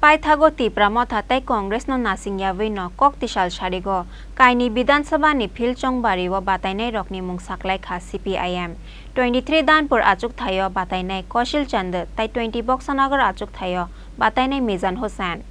पाइथागो तिप्रामथा तै कांग्रेस नो नासिंगयावै न कक्तिसाल सारिगो काइनी विधानसभा नि फिलचों बारिव बाताइनाय रकनि मुं साख्लायखा CPIM 23 दानपुर आचुक थायो बाताइनाय कौशिल चंद तै 20 बक्सनगर आचुक थायो बाताइनाय मिजान हुसैन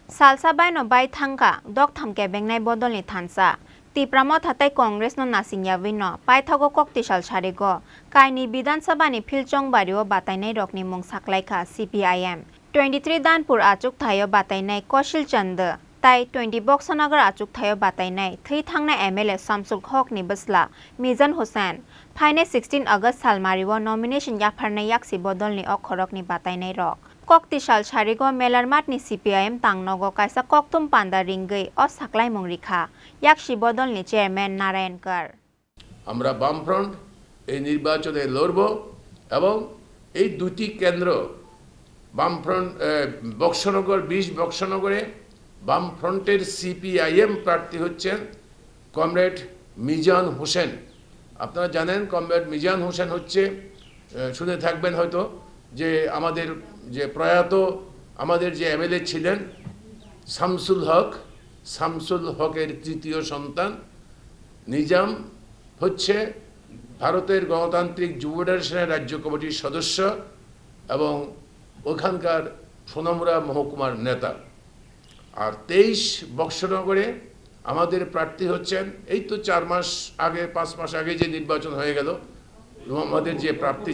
सालसाबाय न बाय थांका दक थामके बेंनाय बदलनि थानसा तिप्रामथा तै कांग्रेस नो नासिंगयावै न पाइथागो कक्तिसाल सारिगो काइनी विधानसभा नि फिलचों बारिव बाताइनाय रकनि मुं साख्लायखा CPIM 23 दानपुर आचुक थायो बाताइनाय कौशिल चंद ताई 20 बक्सनगर आचुक थायो बाताइनाय थै थांनाय MLA शामसुल हक नि बसला मिजान हुसैन फाइने 16 अगस्त सालमारिव नॉमिनेशन याफारनाय याक्सि बदलनि अखरकनि बाताइनाय रक कक्तिसाल सारिगो मेलारमाटनि CPIM तांनगो कायसा कक्तुम पान्दा रिंगै अ साख्लाय मुंरिखा याक्सि बदलनि चेयरमैन नारायणकर আমরা বামফ্রন্ট এই নির্বাচনে লড়ব এবং এই দুটি কেন্দ্র বামফ্রন্ট বক্সনগর 20 বক্সনগরে বামফ্রন্টের CPIM প্রার্থী হচ্ছেন কমরেড মিজান হোসেন। আপনারা জানেন কমরেড মিজান হোসেন হচ্ছে শুনে থাকবেন হয়তো যে আমাদের যে প্রয়াত আমাদের যে MLA ছিলেন শামসুল হকের তৃতীয় সন্তান। নিজাম হচ্ছে ভারতের গণতান্ত্রিক যুব ফেডারেশনের রাজ্য কমিটির সদস্য এবং ওখানকার সোনামুড়া মহকুমার নেতা। আর 23 বক্সনগরে আমাদের প্রার্থী হচ্ছেন এই তো 4 মাস আগে 5 মাস আগে যে নির্বাচন হয়ে গেল আমাদের যে প্রার্থী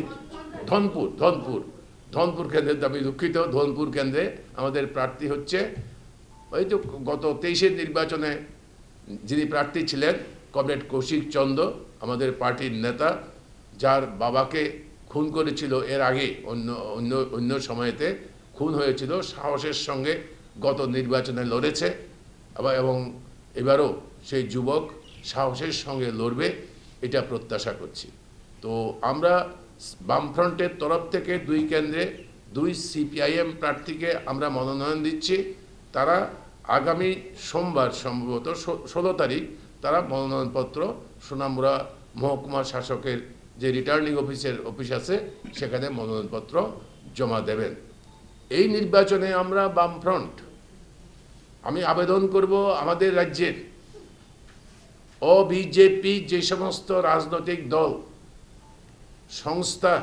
ধনপুর কেন্দ্রে, আমি দুঃখিত, ধনপুর কেন্দ্রে আমাদের প্রার্থী হচ্ছে ওই তো গত 23-এর নির্বাচনে যিনি প্রার্থী ছিলেন কমরেড কৌশিক চন্দ, আমাদের পার্টির নেতা, যার বাবাকে খুন করেছিল এর আগে অন্য সময়েতে খুন হয়েছিল, সাহসের সঙ্গে গত নির্বাচনে লড়েছে এবং এবারও সেই যুবক সাহসের সঙ্গে লড়বে এটা প্রত্যাশা করছি। তো আমরা বামফ্রন্টের তরফ থেকে 2 কেন্দ্রে 2 CPIM প্রার্থীকে আমরা মনোনয়ন দিচ্ছি। তারা আগামী সোমবার সম্ভবত 16 তারিখ তারা মনোনয়নপত্র সোনামুড়া মহকুমা শাসকের যে রিটার্নিং অফিস আছে সেখানে মনোনয়নপত্র জমা দেবেন। এই নির্বাচনে আমরা বামফ্রন্ট আমি আবেদন করব আমাদের রাজ্যের বিজেপি যে সমস্ত রাজনৈতিক দল সংস্থা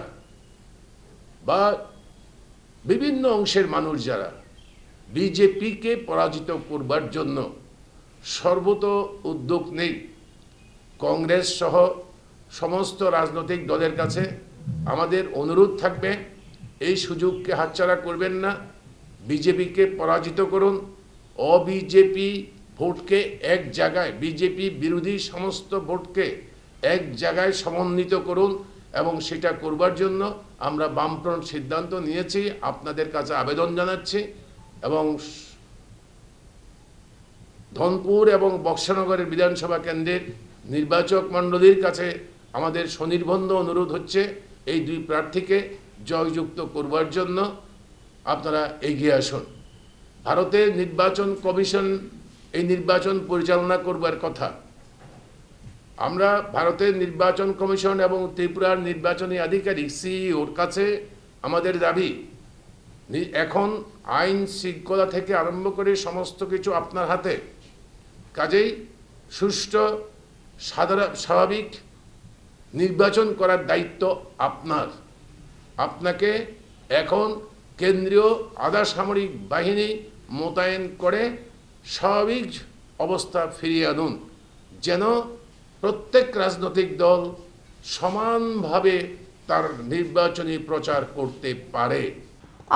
বা বিভিন্ন অংশের মানুষ যারা বিজেপিকে পরাজিত করবার জন্য সর্বত উদ্যোগ নেই, কংগ্রেস সহ সমস্ত রাজনৈতিক দলের কাছে আমাদের অনুরোধ থাকবে এই সুযোগকে হাতছাড়া করবেন না। বিজেপিকে পরাজিত করুন, বিজেপি ভোটকে এক জায়গায়, বিজেপি বিরোধী সমস্ত ভোটকে এক জায়গায় সমন্বিত করুন এবং সেটা করবার জন্য আমরা বামফ্রন্ট সিদ্ধান্ত নিয়েছি। আপনাদের কাছে আবেদন জানাচ্ছি এবং ধনপুর এবং বক্সনগরের বিধানসভা কেন্দ্রের নির্বাচক মণ্ডলীর কাছে আমাদের স্বনির্বন্ধ অনুরোধ হচ্ছে এই 2 প্রার্থীকে জয়যুক্ত করবার জন্য আপনারা এগিয়ে আসুন। ভারতের নির্বাচন কমিশন এই নির্বাচন পরিচালনা করবার কথা। আমরা ভারতের নির্বাচন কমিশন এবং ত্রিপুরার নির্বাচনী আধিকারিক CEOর কাছে আমাদের দাবি, এখন আইন শৃঙ্খলা থেকে আরম্ভ করে সমস্ত কিছু আপনার হাতে, কাজেই সুষ্ঠু স্বাভাবিক নির্বাচন করার দায়িত্ব আপনাকে এখন কেন্দ্রীয় আধা সামরিক বাহিনী মোতায়েন করে স্বাভাবিক অবস্থা ফিরিয়ে আনুন, যেন প্রত্যেক রাজনৈতিক দল সমানভাবে তার নির্বাচনী প্রচার করতে পারে।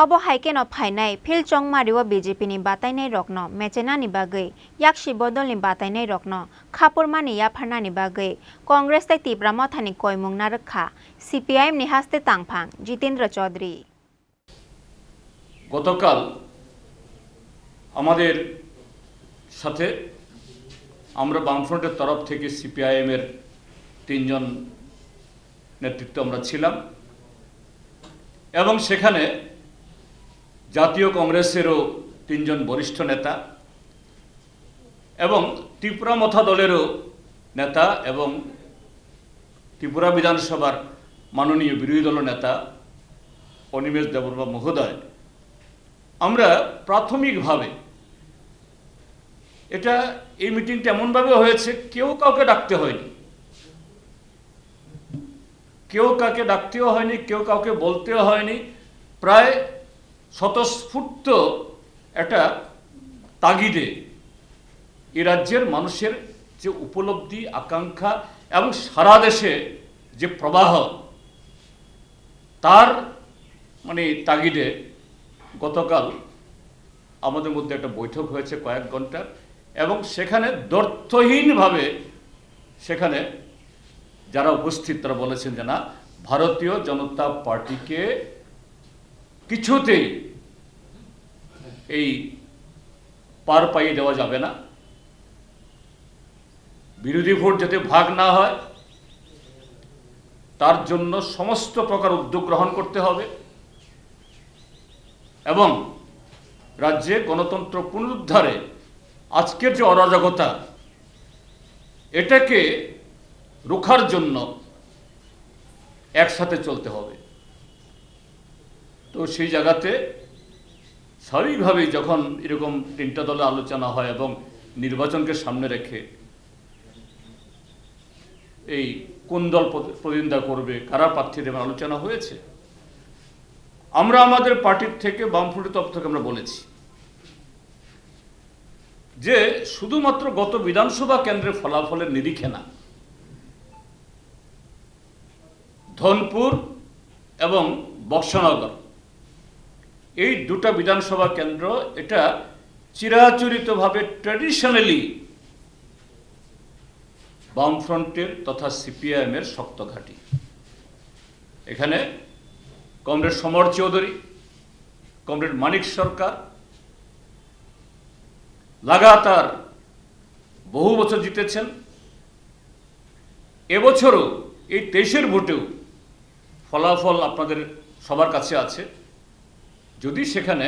अब हाइकेन फाइनाय फिलचों मारिव BJP नि बाताइनाय रकन मेचेनानि बागै याक्सि बदलनि बाताइनाय रकन खापुरमानि याफारनानि बागै कांग्रेस तै तिप्रामथानि कयमुं नारखा CPIM नि हास्ते तांफां जितेंद्र चौधरी। গতকাল আমাদের সাথে আমরা বামফ্রন্টের তরফ থেকে CPIM এর 3 জন নেতৃত্ব আমরা ছিলাম এবং সেখানে জাতীয় কংগ্রেসেরও 3 জন বরিষ্ঠ নেতা এবং ত্রিপুরা মথা দলেরও নেতা এবং ত্রিপুরা বিধানসভার মাননীয় বিরোধী দল নেতা অনিমেষ দেববর্মা মহোদয় আমরা প্রাথমিকভাবে এটা এই মিটিংটা এমনভাবে হয়েছে, কেউ কাউকে ডাকতে হয়নি, কেউ কাউকে ডাকতেও হয়নি, কেউ কাউকে বলতেও হয়নি। প্রায় স্বতঃস্ফূর্ত একটা তাগিদে এ রাজ্যের মানুষের যে উপলব্ধি, আকাঙ্ক্ষা এবং সারা দেশে যে প্রবাহ, তার তাগিদে গতকাল আমাদের মধ্যে একটা বৈঠক হয়েছে কয়েক ঘন্টার, এবং সেখানে দ্ব্যর্থহীনভাবে সেখানে যারা উপস্থিত তারা বলেছেন যে না, ভারতীয় জনতা পার্টিকে কিছুতেই এই পার পাইয়ে দেওয়া যাবে না, বিরোধী ভোট যাতে ভাগ না হয় তার জন্য সমস্ত প্রকার উদ্যোগ গ্রহণ করতে হবে, এবং রাজ্যে গণতন্ত্র পুনরুদ্ধারে আজকের যে অরাজকতা, এটাকে রোখার জন্য একসাথে চলতে হবে। তো সেই জায়গাতে স্বাভাবিকভাবেই যখন এরকম তিনটা দলে আলোচনা হয় এবং নির্বাচনকে সামনে রেখে এই কোন দল প্রতিদ্বন্দ্বিতা করবে, কারা প্রার্থী দেবেন, আলোচনা হয়েছে। আমরা আমাদের পার্টির থেকে, বামফ্রন্টের তরফ থেকে আমরা বলেছি যে শুধুমাত্র গত বিধানসভা কেন্দ্রের ফলাফলের নিরিখে না, ধনপুর এবং বক্সনগর এই দুটা বিধানসভা কেন্দ্র, এটা চিরাচরিতভাবে ট্র্যাডিশনালি বামফ্রন্টের তথা সিপিআইএমের শক্ত ঘাঁটি। এখানে কমরেড সমর চৌধুরী, কমরেড মানিক সরকার লাগাতার বহু বছর জিতেছেন। এবছরও এই 23-এর ভোটেও ফলাফল আপনাদের সবার কাছে আছে। যদি সেখানে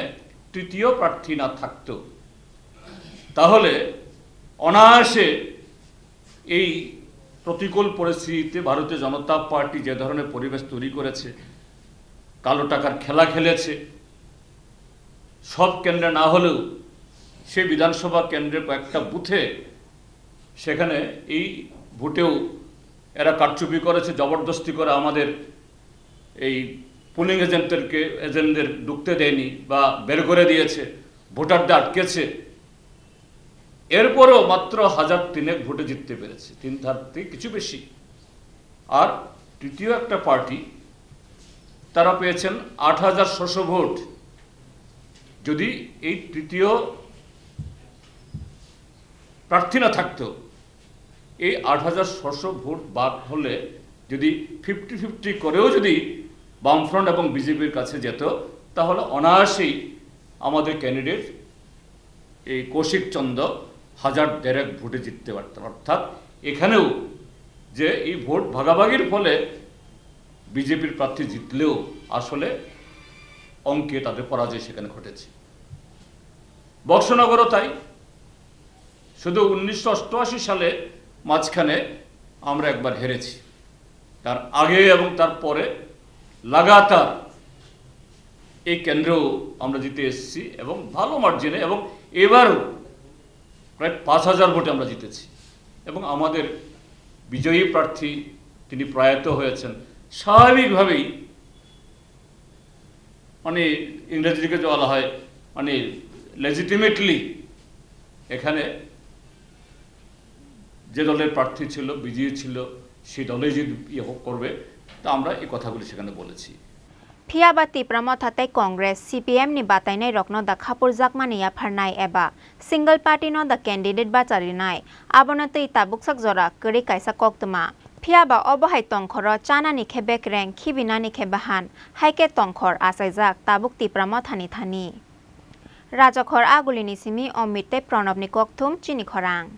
তৃতীয় প্রার্থী না থাকতো তাহলে অনায়াসে এই প্রতিকূল পরিস্থিতিতে ভারতীয় জনতা পার্টি যে ধরনের পরিবেশ তৈরি করেছে, কালো টাকার খেলা খেলেছে, সব কেন্দ্রে না হলেও সেই বিধানসভা কেন্দ্রের কয়েকটা বুথে সেখানে এই ভোটেও এরা কারচুপি করেছে, জবরদস্তি করে আমাদের এই পুলিং এজেন্টদের ঢুকতে দেয়নি বা বের করে দিয়েছে, ভোটারদের আটকেছে। এরপরও মাত্র 1003 ভোটে জিততে পেরেছে, 3 থেকে কিছু বেশি। আর তৃতীয় একটা পার্টি, তারা পেয়েছেন 8600 ভোট। যদি এই তৃতীয় প্রার্থী না থাকতো, এই 8600 ভোট বাদ হলে যদি 50-50 করেও যদি বামফ্রন্ট এবং বিজেপির কাছে যেত, তাহলে অনায়াসেই আমাদের ক্যান্ডিডেট এই কৌশিক চন্দ্র 1000-1,500 ভোটে জিততে পারতেন। অর্থাৎ এখানেও যে এই ভোট ভাগাভাগির ফলে বিজেপির প্রার্থী জিতলেও আসলে অঙ্কে তাদের পরাজয় সেখানে ঘটেছে। বক্সনগরও তাই। শুধু 1988 সালে মাঝখানে আমরা একবার হেরেছি, তার আগে এবং তার পরে লাগাতার এই কেন্দ্রেও আমরা জিতে এসেছি এবং ভালো মার্জিনে, এবং এবারও প্রায় 5000 ভোটে আমরা জিতেছি। এবং আমাদের বিজয়ী প্রার্থী তিনি প্রয়াত হয়েছেন। স্বাভাবিকভাবেই ইংরেজিকে বলা হয় লেজিটিমেটলি এখানে যে দলের প্রার্থী ছিল, বিজয়ী ছিল, সেই দলেই যদি করবে, তা আমরা এই কথাগুলি সেখানে বলেছি। Phiabati Pramothate Congress CPM ni batainai rokno da khapurjak mania pharnai eba single party no da candidate bacharinai abonatei tabuksak jora kari kaisa koktuma Phiaba obohai tongkhoro chana ni khebek reng khibina ni khebahan haike tongkhor asaijak tabukti Pramothani thani Rajakhor agulini simi Omite Pranobni kokthum chini khorang